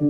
Now,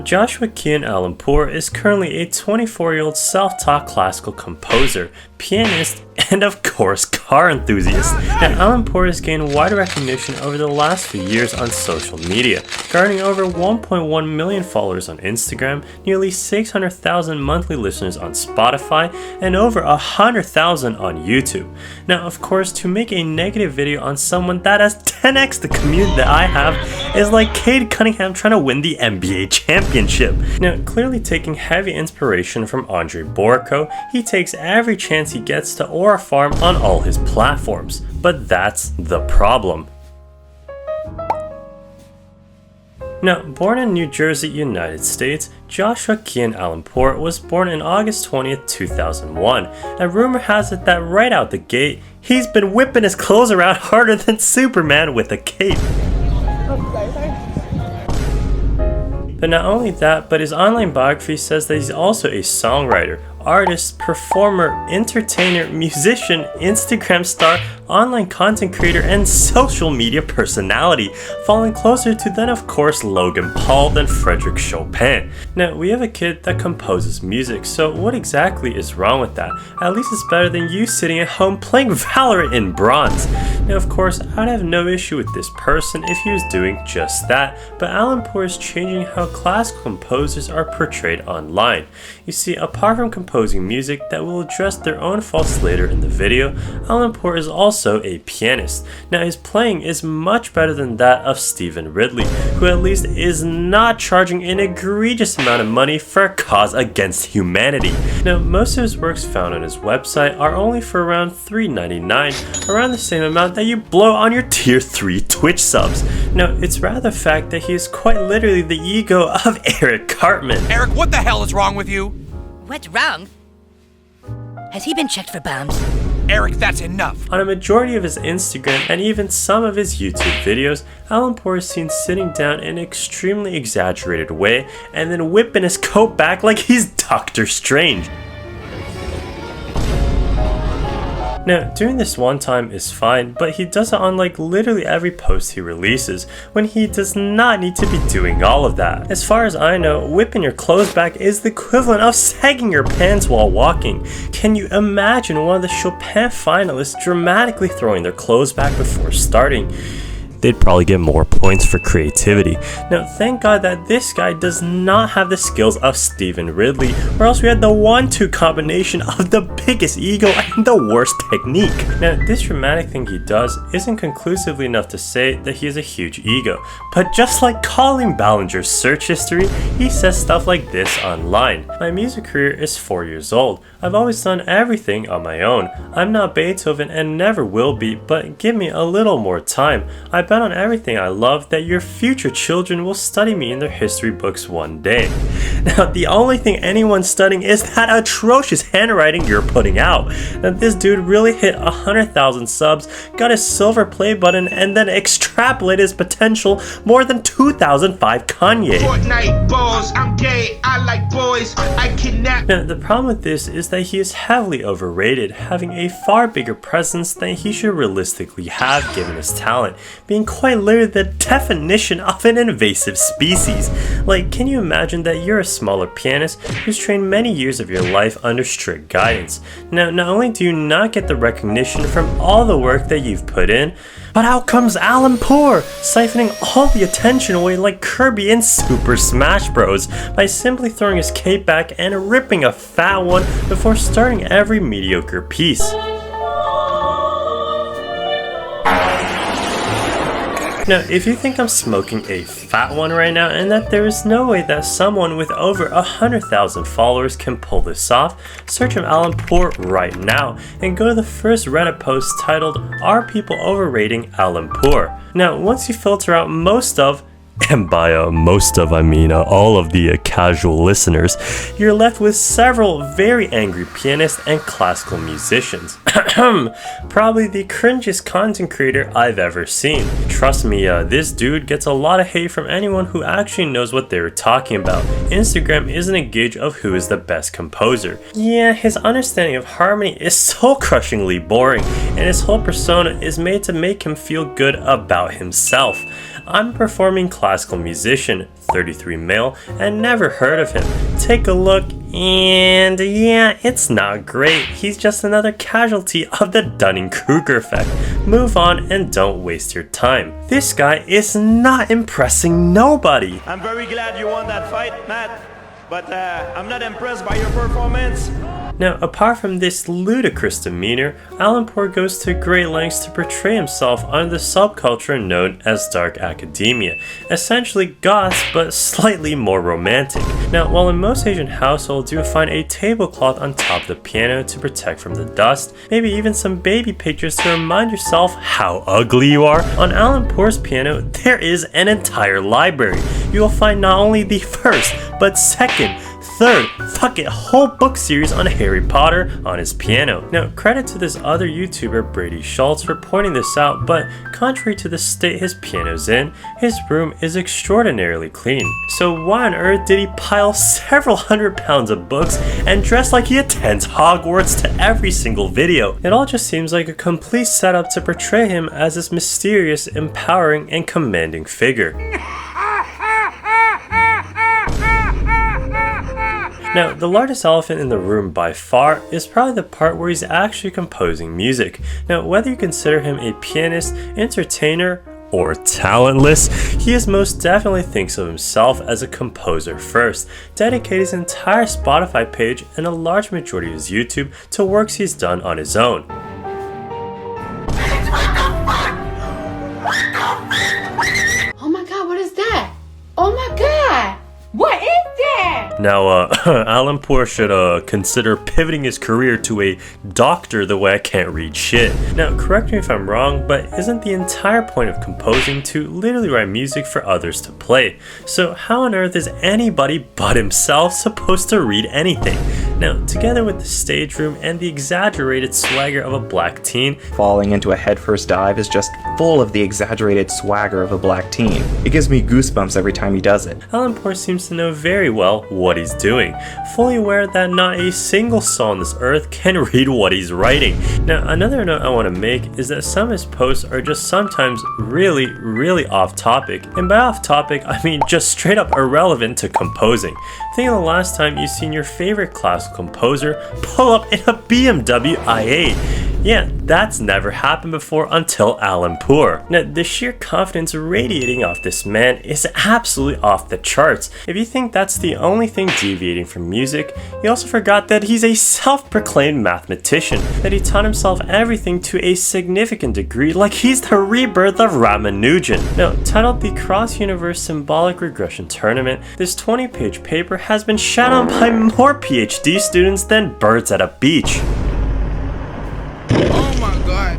Joshua Kian Aalampour is currently a 24-year-old self-taught classical composer, pianist, and of course, car enthusiast. Now, Aalampour has gained wide recognition over the last few years on social media, garnering over 1.1 million followers on Instagram, nearly 600,000 monthly listeners on Spotify, and over 100,000 on YouTube. Now, of course, to make a negative video on someone that has 10x the community that I have is like Cade Cunningham trying to win the NBA championship. Now, clearly taking heavy inspiration from Andre Borico, he takes every chance he gets to aura farm on all his platforms. But that's the problem. Now, born in New Jersey, United States, Joshua Kian Aalampour was born on August 20th, 2001, and rumor has it that right out the gate, he's been whipping his clothes around harder than Superman with a cape. But not only that, but his online biography says that he's also a songwriter, artist, performer, entertainer, musician, Instagram star, online content creator, and social media personality, falling closer to then of course Logan Paul than Frederick Chopin. Now, we have a kid that composes music, so what exactly is wrong with that? At least it's better than you sitting at home playing Valorant in bronze. Now, of course, I'd have no issue with this person if he was doing just that, but Aalampour is changing how classical composers are portrayed online. You see, apart from composing music that will address their own faults later in the video, Aalampour is also a pianist. Now, his playing is much better than that of Stephen Ridley, who at least is not charging an egregious amount of money for a cause against humanity. Now, most of his works found on his website are only for around $3.99, around the same amount that you blow on your tier 3 Twitch subs. Now, it's rather the fact that he is quite literally the ego of Eric Cartman. Eric, what the hell is wrong with you? What's wrong? Has he been checked for bombs? Eric, that's enough. On a majority of his Instagram and even some of his YouTube videos, Aalampour is seen sitting down in an extremely exaggerated way and then whipping his coat back like he's Doctor Strange. Now, doing this one time is fine, but he does it on like literally every post he releases, when he does not need to be doing all of that. As far as I know, whipping your clothes back is the equivalent of sagging your pants while walking. Can you imagine one of the Chopin finalists dramatically throwing their clothes back before starting? They'd probably get more points for creativity. Now, thank God that this guy does not have the skills of Stephen Ridley, or else we had the 1-2 combination of the biggest ego and the worst technique. Now, this dramatic thing he does isn't conclusively enough to say that he has a huge ego, but just like Colin Ballinger's search history, he says stuff like this online. My music career is 4 years old. I've always done everything on my own. I'm not Beethoven and never will be, but give me a little more time. I bet on everything I love that your future children will study me in their history books one day. Now, the only thing anyone's studying is that atrocious handwriting you're putting out. Now, this dude really hit 100,000 subs, got a silver play button, and then extrapolated his potential more than 2005 Kanye. Fortnite balls, I'm gay, I like boys, I kidnap. Now, the problem with this is that he is heavily overrated, having a far bigger presence than he should realistically have given his talent, being quite literally the definition of an invasive species. Like, can you imagine that you're a smaller pianist who's trained many years of your life under strict guidance? Now, not only do you not get the recognition from all the work that you've put in, but out comes Aalampour, siphoning all the attention away like Kirby in Super Smash Bros. By simply throwing his cape back and ripping a fat one before starting every mediocre piece. Now, if you think I'm smoking a fat one right now and that there is no way that someone with over 100,000 followers can pull this off, search up Aalampour right now and go to the first Reddit post titled, "Are People Overrating Aalampour?" Now, once you filter out most of and by most of I mean all of the casual listeners, you're left with several very angry pianists and classical musicians. Probably the cringiest content creator I've ever seen. Trust me, this dude gets a lot of hate from anyone who actually knows what they were talking about. Instagram isn't a gauge of who is the best composer. Yeah, his understanding of harmony is so crushingly boring, and his whole persona is made to make him feel good about himself. I'm a performing classical musician, 33 male, and never heard of him. Take a look, and yeah, it's not great. He's just another casualty of the Dunning-Kruger effect. Move on and don't waste your time. This guy is not impressing nobody. I'm very glad you won that fight, Matt, but I'm not impressed by your performance. Now, apart from this ludicrous demeanor, Aalampour goes to great lengths to portray himself under the subculture known as dark academia, essentially goths but slightly more romantic. Now, while in most Asian households you will find a tablecloth on top of the piano to protect from the dust, maybe even some baby pictures to remind yourself how ugly you are, on Aalampour's piano there is an entire library. You will find not only the first, but second, third, whole book series on Harry Potter on his piano. Now, credit to this other YouTuber, Brady Schultz, for pointing this out, but contrary to the state his piano's in, his room is extraordinarily clean. So why on earth did he pile several hundred pounds of books and dress like he attends Hogwarts to every single video? It all just seems like a complete setup to portray him as this mysterious, empowering, and commanding figure. Now, the largest elephant in the room by far is probably the part where he's actually composing music. Now, whether you consider him a pianist, entertainer, or talentless, he most definitely thinks of himself as a composer first, dedicating his entire Spotify page and a large majority of his YouTube to works he's done on his own. Oh my god, what is that? Oh my god! What is that? Now, Aalampour should consider pivoting his career to a doctor the way I can't read shit. Now, correct me if I'm wrong, but isn't the entire point of composing to literally write music for others to play? So how on earth is anybody but himself supposed to read anything? Now, together with the stage room and the exaggerated swagger of a black teen, falling into a headfirst dive is just full of the exaggerated swagger of a black teen. It gives me goosebumps every time he does it. Aalampour seems to know very well what he's doing, fully aware that not a single soul on this earth can read what he's writing. Now, another note I want to make is that some of his posts are just sometimes really off topic, and by off topic I mean just straight up irrelevant to composing. Think of the last time you've seen your favorite classical composer pull up in a BMW i8. Yeah, that's never happened before until Aalampour. Now, the sheer confidence radiating off this man is absolutely off the charts. If you think that's the only thing deviating from music, you also forgot that he's a self-proclaimed mathematician, that he taught himself everything to a significant degree, like he's the rebirth of Ramanujan. Now, titled the Cross-Universe Symbolic Regression Tournament, this 20-page paper has been shot on by more PhD students than birds at a beach. Oh my god.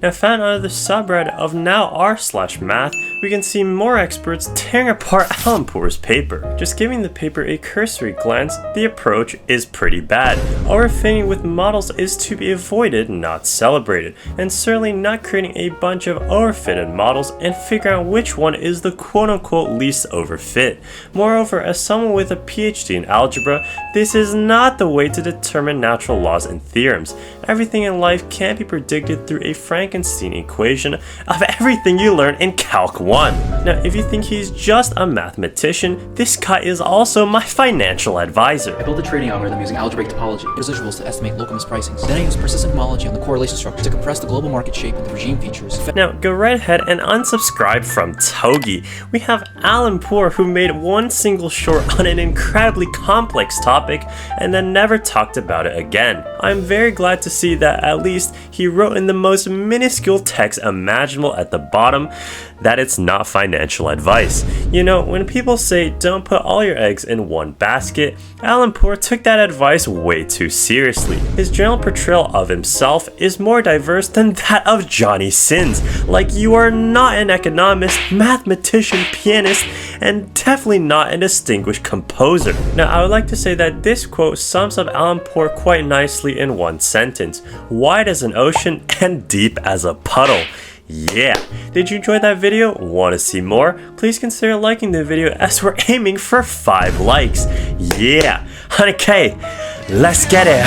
Now, found under the subreddit of NowR/math, we can see more experts tearing apart Aalampour's paper. Just giving the paper a cursory glance, the approach is pretty bad. Overfitting with models is to be avoided, not celebrated, and certainly not creating a bunch of overfitted models and figuring out which one is the quote-unquote least overfit. Moreover, as someone with a PhD in algebra, this is not the way to determine natural laws and theorems. Everything in life can't be predicted through a Frankenstein equation of everything you learn in Calc 1. Now, if you think he's just a mathematician, this guy is also my financial advisor. I built a trading algorithm using algebraic topology, residuals to estimate local mispricings. Then I used persistent homology on the correlation structure to compress the global market shape and the regime features. Now, go right ahead and unsubscribe from Togi. We have Aalampour, who made one single short on an incredibly complex topic and then never talked about it again. I'm very glad to see that at least he wrote in the most minuscule text imaginable at the bottom that it's not financial advice. You know, when people say don't put all your eggs in one basket, Aalampour took that advice way too seriously. His general portrayal of himself is more diverse than that of Johnny Sins. Like, you are not an economist, mathematician, pianist, and definitely not a distinguished composer. Now, I would like to say that this quote sums up Aalampour quite nicely in one sentence: wide as an ocean and deep as a puddle. Yeah, did you enjoy that video? Want to see more? Please consider liking the video as we're aiming for 5 likes. Yeah, 100K, let's get it.